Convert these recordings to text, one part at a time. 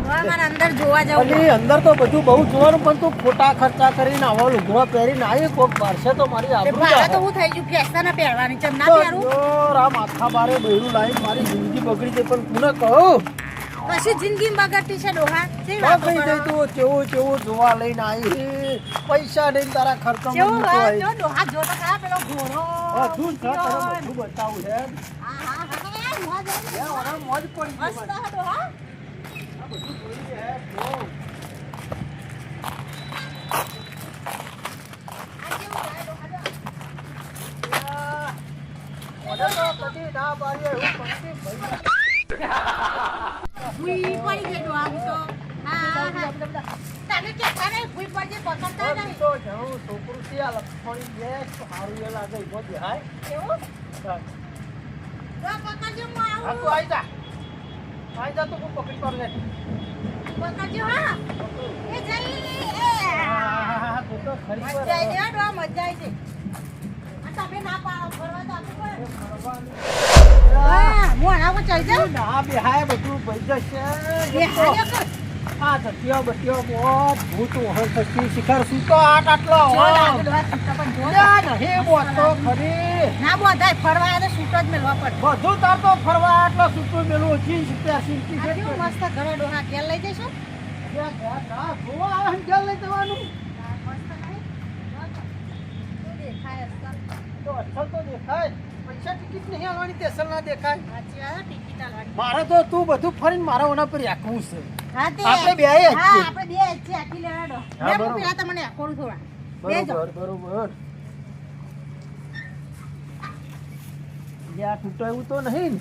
અંદર જોવા જવું અલી અંદર તો બધું બહુ જોવાનું પણ તું ખોટા ખર્ચા કરીને આવો લુગડો પહેરીને આવી કોક પારસે તો મારી આબરૂ ભાડા તો હું થઈ ગયું ફેસના પહેરવાની ચમ ના પહેરું તો રામ આખા બારે બૈરું લાવી મારી જિંદગી બગડી છે પણ કોને કહું કશી જિંદગી બગડતી છે ડોહા કઈ જઈ તું કેવું જોવા લઈને આવી પૈસા દઈને તારા ખર્ચો કેવું જો ડોહા જો તો ખરા પેલો ઘોડો બધું છે તારે બધું બતાવું છે હા મોજ મોજ પડી મસ્ત ડોહા બધું જોઈ છે જો કદી ના બારીએ હું પંક્તિ ભાઈ ભૂઈ પડી ગઈ ડોહા હું તો હા તને કે તને ભૂઈ પડી ગઈ પકડતા નહીં તો જાઉં છોકરું છે આ લખણી બે સારું એ લાગે ઈમો દેહાય એવું ચાલ જો પકડજો હું હા આવું તું આવી જા તો હું પકડી પાડું લે પકડજો હા એ જઈ હા તું તો ખરી મજા આવી જાય ડોહા મજા આવી જાય આ તમે ના પાડો ફરવા તો આપું પડે હા હું આવું ચઈ જાઉં ના બેહાય બધું ભાઈ જશે બેહાડ્યો કર આ ધતિયો બતિયો મોત ભૂત વહન થતી શિખર સૂતો આટલો જો લાગે ડોહા સૂતા પણ જો નહીં બોતો ખરી ના બોધાય ફરવા આવે સૂટ જ મેલવા પડે બધું તાર તો ફરવા આટલો સૂતું મેલું ઓછી સિત્તેર સિત્તી આ કેવું મસ્ત ઘરે ડોહા ઘેર લઈ જઈશું ના જોવા આવે ને ક્યાં લઈ જવાનું મસ્ત નહીં તો દેખાય અસલ તો અસલ તો દેખાય પૈસા ટિકિટ નહીં આવવાની તે અસલ ના દેખાય સાચી વાત ટિકિટ આલવાની મારે તો તું બધું ફરીને મારા ઓના પર રાખવું છે હા તે આપણે બેય જ હા છીએ. આપણે બે જ છે આખી લેવાડો હા, મેં બરોબર. પેલા તમને આકોડું થોડા બેજો બરોબર યા તૂટો એવું તો નહીં ને?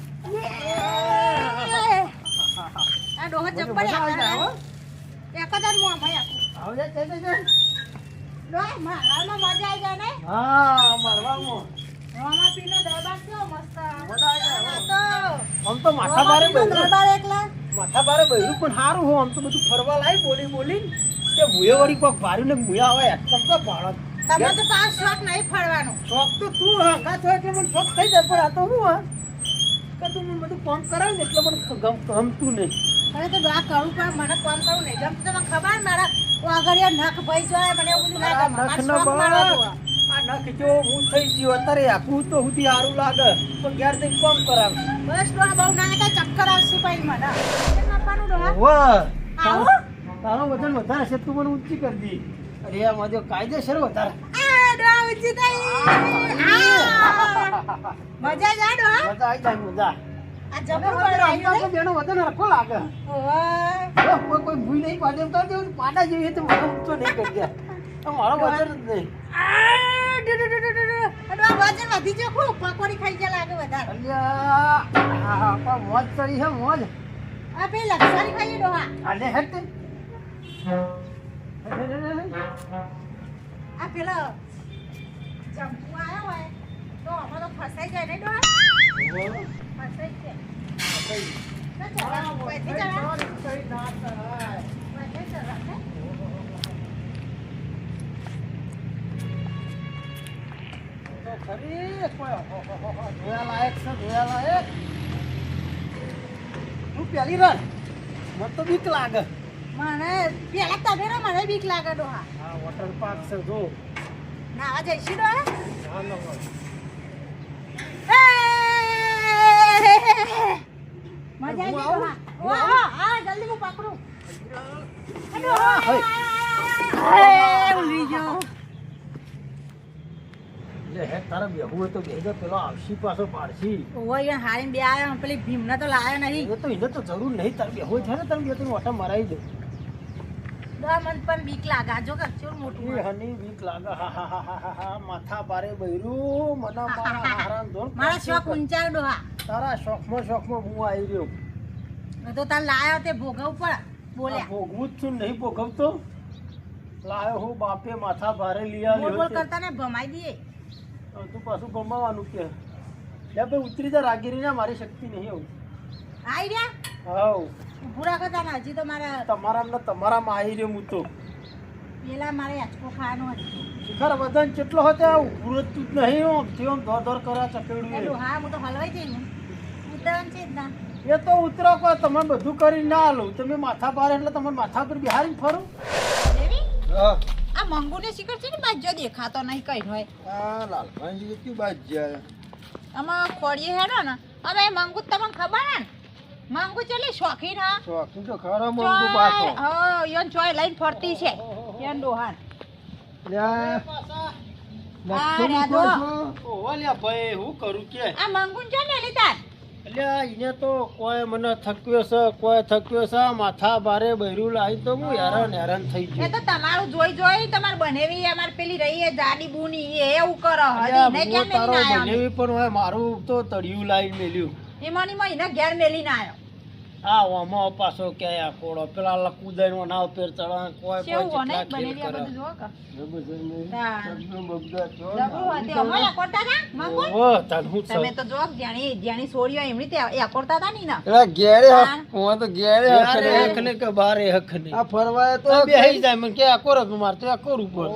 આ ડોહો ચપ્પલ મજા આવી જાય, હો. એક જ મો મય આખું આવજે જય. ડોહા મારામાં મજા આવી જાય ને હા મારવામાં રોમા પીનો દરબાર કેવો મસ્ત મજા આવી જાય, હો. તો આમ તો માથા બારે બૈરું દરબાર એકલા માથા બારે બૈરું પણ સારું હો આમ તો બધું ફરવા લાય બોલી કે મુએ વળી કોક ભાર્યું ને મુએ આવે એકદમ તો ભાડો તમે તો પાસ શોખ નહીં ફરવાનો શોખ તો તું હંગા છો એટલે મને શોખ થઈ જાય પણ આ તો હું હા કે તું મને બધું કામ કરાવ ને એટલે મને ગમતું નહીં અરે તો આ કરું પણ મને કામ કરું નહીં ગમતું તમને ખબર મારા વાગડિયા નખ ભઈ જાય મને એવું બધું ના ગમે નખ મારો ન શોખ મારો બળ. જોવા. આ નખ જો હું થઈ ગયો અત્યારે આપું તો સુધી સારું લાગે તો ઘેર જઈને કામ કરાવ બસ ડોહા બહુ ના કઈ ચક્કર આવશે પછી મને કેમ આપવાનું ડોહા વાહ આવો તારો વજન વધારે છે તું મને ઊંચી કરી દી અરે આ માજો કાયદેસર વધારે આ ડોહા ઊંચી થઈ મજા જાય ડોહા મજા આવી જાય મજા આ જબર પડે આવ્યું જેનો વજન હરખો લાગે ઓય કોઈ ભૂલ નહીં પાડે એમ તો પાડા જેવી તો મને ઊંચો નહીં કરી ગયા મારો વજન જ નહીં આ ડોહા વજન વધી ગયો ખૂબ પકોડી ખાઈ ગયા લાગે વધારે અલ્યા પણ મોજ ચડી છે મોજ આ પે લક્ષરી ખાઈ ડોહા આને હેટ આ પેલો ચંપુ આવ્યો હોય તો આમાં તો ફસાઈ જાય ને ડોહા ફસાઈ છે ના ચલા પૈથી ચલા પૈથી ચલા ને તું પેલી રન મને તો બીક લાગે મને પેલા તમે ને મને બીક લાગે ડોહા હા વોટર પાર્ક છે જો નાવા જઈશું ડોહા મજા આવી ડોહા હા જલ્દી હું પકડું ઉલી ગયો લે હે તારા બેહુ હોય તો બેહજો પેલો આવશી પાછો પાડશી ઓય હારીને બે આયા પેલી ભીમને તો લાયો નહીં એ તો એને તો જરૂર નહીં તારે બેહુ છે ને તારે બે ત્રણ ઓટા મરાઈ દે ડોહા મને પણ બીક લાગે આ જો કે કેવું મોટું એ હની બીક લાગે હા માથા બારે બૈરું મને મારા હારાન ધોળ મારા શોખ ઊંચા ડોહા તારા શોખમાં હું આવી રહ્યો તો તાર લાયો તે ભોગવ પર આ બોલ્યા ભોગવું જ છું નહીં ભોગવતો લાયો હું બાપે માથા ભારે લીયા બોલ લ્યો બોલ કરતા ને ભમાઈ દઈએ તું પાછું ગમાવાનું કે લે ભાઈ ઉતરી જા રાગીરી મારી શક્તિ નહીં આવું આઈ રહ્યા હાઉ ઊભું રાખો તાને હજી તો મારા તમારામાં આવી રહ્યો હું તો પેલા મારે આચકો ખાવાનો હતો શિખર વજન કેટલો હતો ઉતરતું જ નહીં આમ ધોર ધોર કરા ચકેડું હા હું તો હલવાઈ જઈ ને ઉતરવાનું છે જ ના એ તો ઉતરો કો તમે બધું કરી ના આલું તમે માથા પારે એટલે તમારે માથા પર બિહારી ફરું દેવી હા આ મંગુને શિખર છે ને બાજુ દેખાતો નહીં કઈ હોય આ લાલભાઈ ક્યું બાજ જાય આમાં ખોડીએ હેડો ને હવે મંગુ તમને ખબર ને મંગુ ચલી શોખીન હા શોખીન તો ખરો મંગુ પાછો હા યન ચોય લઈને ફરતી છે યન ડોહાન લ્યા આ રે દો ઓહો લ્યા ભાઈ હું કરું કે આ મંગુન જો ને લીધા અલ્યા એને તો કોઈ મને થક્યો છે કોઈ થક્યો છે માથા ભારે બૈરું લાવી તો હું હેરાન થઈ એ ગયો તો તમારું જોઈ તમાર બનેવી અમાર પેલી રહી એ જાડી બુની એ એવું કરો હરી ને કેમ મેલી ના આયો બનેવી પણ હોય મારું તો તળિયું લાવી મેલ્યું ઈમાની માં એને ઘેર મેલી ના આયો આ ઓમો પાછો કે આ કોડો પેલા લકુદાઈનો નાવ પેર ચડા કોઈ કેવું કોઈ હોય જેટલા ને ખેલ બનેવી આ કરે બધું જો કા જબરજસ્ત નહીં હા. સબનો બગડા છો જબરું હતી અમારે કોટા તા મંગુ ઓહો તન હું તમે તો જો જાણી છોડ્યો એમની તે એ કોરતા તા ની ના એલા ઘેરે હા. હું તો ઘેરે યાર હક ને કે બારે હક ને આ ફરવાય તો તો બેહી જાય મને કે આ કોર માર તો આ કોર ઉપર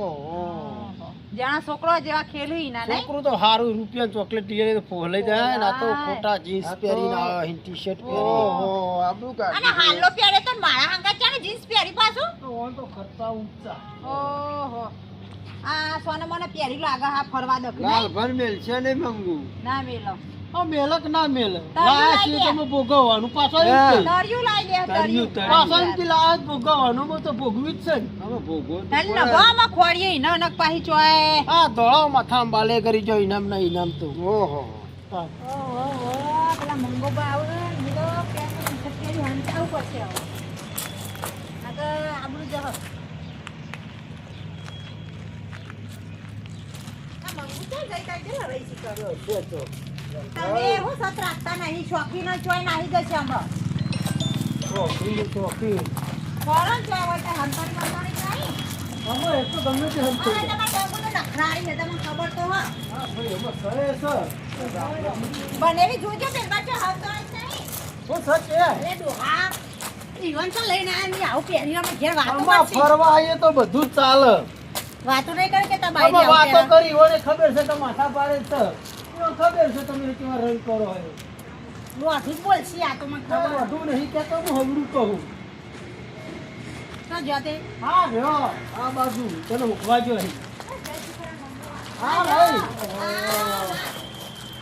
જાણા છોકરો જેવા ખેલું ઈ ના નહીં છોકરું તો હારું રૂપિયા ચોકલેટ ટીયર તો ફોલાઈ જાય ના તો ખોટા જીન્સ પહેરીને આવે ટી શર્ટ પહેરી ઓહો આપણું અને હાલો પહેરે તો મારા હંગા ચાને જીન્સ પહેરી પાછું તો ઓન તો ખર્ચા ઊંચા ઓહો આ સોને મને પહેરી લાગે હા ફરવા દક નહીં લાલભાઈ મેલ છે ને મંગુ ના મેલો આ મેલક ના મેલ તારી આ લાઈ છે દે. તમે ભોગવવાનું પાછો હા. તરિયું લાઈ દે તરિયું પાછો એમથી લાજ ભોગવવાનું હું તો ભોગવી જ છે ને. હવે ભોગવો તો હેલ પડે. નભામાં ખોડીએ ઈનો નક પાહી ચોય આ ધોળા માથા બાલે કરી જો ઇનામ ના ઇનામ તો ઓહો હા. ઓહો પેલા મંગો બા આવે નીલો પેન્ટ છત્રી હંતાવ પડશે હવે આ તો આબરૂ જહ આ મંગુ તો જઈ કાઈ દે રહી શી કરો છે તો. તમે હું સત રાખતા નહીં શોખીન જ ચોય નાહી જશે હમણાં ચોકી ચોકી ફોરન ચોય હોય તો હંતાની મંતાની નહીં અમે એ તો ગમે તે હમ હવે તમારે ડોગુને નખરાળી છે તમને ખબર તો હા હા ભાઈ એમાં સરે સર બનેવી જોજો પેલા ચો હવતો જ નહીં હું સચ એ અરે ડોહા ઈવન તો લઈને આયા ની આવું પહેરી અમે ઘેર વાતો આમાં કરશી ફરવા આવીએ તો બધું જ ચાલે વાતો નહીં કરે કે તા બાઈ આમાં વાતો કરી ઓને ખબર છે કે માથા પાડે છે એને ખબર છે તમે કેવા રંગ કરો હોય લોઠી જ બોલશી આ તો મને ખબર ખબર વધુ નહીં કહેતો હું હવડું કહું તો જતે હા રહ્યો આ બાજુ તને ઉખવા જો અહીં હા ભાઈ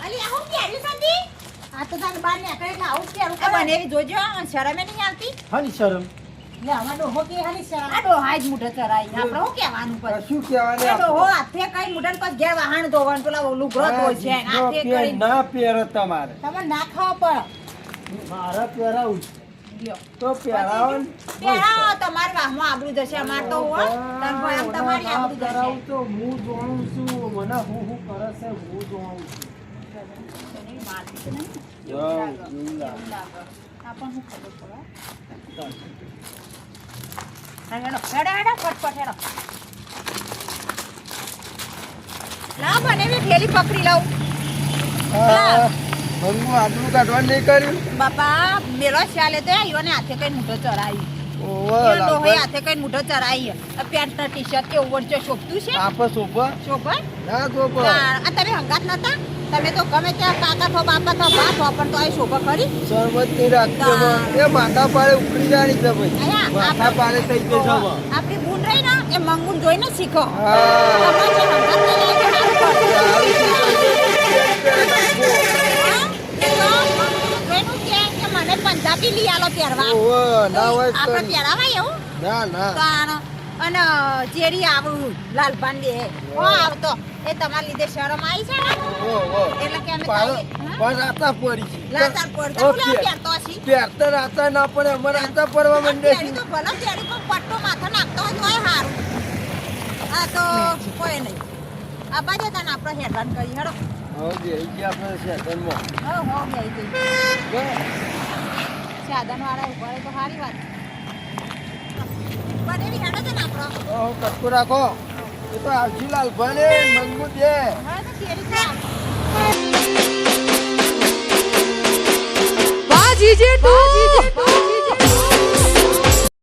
અલી આવું પહેર્યું સંદી આ તો તાર બાર ને આકડે એટલે આવું પહેરું કે બનેવી જોજો અને શરમે નહીં આવતી હાની શરમ લે આમાં ડોહો કે હાલી શરમ આ ડોહા જ મુઢે ચરાઈ આપણે શું કહેવાનું પર શું કહેવાને એ ડોહો હાથે કઈ મુઢન પર ઘેર વાહણ ધોવાનું પેલા લુગડો ધોય છે ને હાથે કરી ના પહેરો તમારે તમે ના ખાવા પડે મારા પહેરાવું લ્યો તો પહેરાવો ને. પહેરાવો તમારી વાહમાં આબરૂ જશે અમાર તો હો તન ભાઈ આમ તમારી આબરૂ જશે પહેરાવું તો હું જોઉં છું મને હું કરે છે હું જોઉં છું તને મારતી તો નહીં જાઉં, એવું લાગે આપણ હું ખબર પડે હા હેડો હેડો હેડો ફટફટ હેડો લાવ બનેવી થેલી પકડી લઉં હા, મંગુ આટલું કાઢવા નહીં કર્યું બાપા મેલો ચાલે તો ઈવને હાથે કઈ મૂઠો ચરાઈ ઓહો ડોહે લાલભાઈ હાથે કઈ મૂઠો ચરાઈ પેન્ટ ટી શર્ટ કે ઓવર જો શોભતું છે આપો સોપા શોભા ના સોપા આ તમે હંગાત નતા તમે તો ગમે ત્યાં કાકા થો બાપા થો બા થો પણ તો આ શોભા ખરી શરબત નહીં રાખતો એ માથા પાડે ઉકળી જાણી છે ભાઈ અહીંયા માથા પાડે થઈ ગયો છે હવે. આપણી બૂન રહી ને એ મંગુન જોઈને શીખો હા. તમારે જે હંગાત લઈ જાય તો સારું પડે. હા? એ તો જોઈનું કે મને પંજાબી લઈ આલો પહેરવા ઓહો, ના હોય તો આપણે પહેરાવાય એવું ના ના તાણ અને જેરી આવું લાલભાન દે હો આવતો એ તમારા લીધે શરમ આવી છે ને ઓહો. એટલે કે અમે પાડો, તારી- પણ રાતા પડી છે. લાચાર પડતા ઓકે. બોલા પહેરતો હશી પહેરતા રાતા ના પડે અમારે રાતા પડવા માંડે છે પહેરી તો ભલે પહેરી પણ પટ્ટો માથે નાખતો હોય તોય હારું આ તો કોઈ નહીં આ બાજુ તને આપણે હેરાન કરી હેડો હવે જઈ ગયા આપણે સેકન્ડમાં હો ગઈ સાધન વાળા ઉભા રહે તો સારી વાત પણ એવી હેડો છે ને આપણો કટકો રાખો એ તો આવજી લાલભાઈ મંગુ દે હવે તો કેરી છે Baji Jetu.